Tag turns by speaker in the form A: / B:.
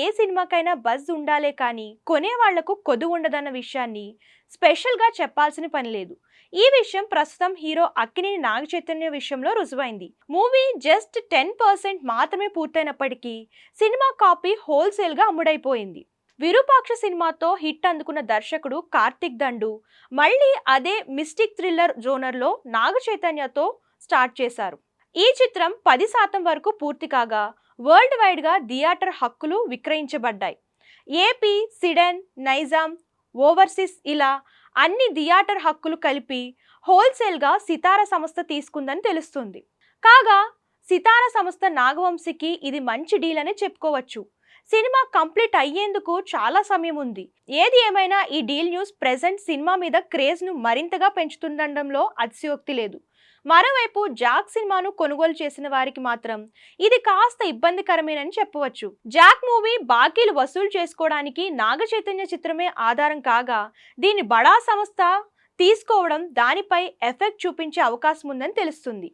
A: ఏ సినిమాకైనా buzz ఉండాలే కానీ కొనేవాళ్లకు కొదువు ఉండదన్న విషయాన్ని స్పెషల్గా చెప్పాల్సిన పని లేదు. ఈ విషయం ప్రస్తుతం హీరో అక్కినేని నాగచైతన్య విషయంలో రుజువైంది. మూవీ జస్ట్ 10% మాత్రమే పూర్తయినప్పటికీ సినిమా కాపీ హోల్సేల్గా అమ్ముడైపోయింది. విరూపాక్ష సినిమాతో హిట్ అందుకున్న దర్శకుడు కార్తిక్ దండు మళ్ళీ అదే మిస్టిక్ థ్రిల్లర్ జోనర్లో నాగచైతన్యతో స్టార్ట్ చేశారు. ఈ చిత్రం 10% వరకు పూర్తి కాగా వరల్డ్ వైడ్గా థియేటర్ హక్కులు విక్రయించబడ్డాయి. ఏపీ, సిడెన్, నైజాం, ఓవర్సీస్ ఇలా అన్ని థియేటర్ హక్కులు కలిపి హోల్సేల్గా సితార సంస్థ తీసుకుందని తెలుస్తుంది. కాగా సితార సంస్థ నాగవంశీకి ఇది మంచి డీల్ అని చెప్పుకోవచ్చు. సినిమా కంప్లీట్ అయ్యేందుకు చాలా సమయం ఉంది. ఏది ఏమైనా ఈ డీల్ న్యూస్ ప్రెజెంట్ సినిమా మీద క్రేజ్ను మరింతగా పెంచుతుండడంలో అతిశయోక్తి లేదు. మరోవైపు జాక్ సినిమాను కొనుగోలు చేసిన వారికి మాత్రం ఇది కాస్త ఇబ్బందికరమేనని చెప్పవచ్చు. జాక్ మూవీ బాకీలు వసూలు చేసుకోవడానికి నాగచైతన్య చిత్రమే ఆధారం కాగా దీన్ని బడా సంస్థ తీసుకోవడం దానిపై ఎఫెక్ట్ చూపించే అవకాశం ఉందని తెలుస్తుంది.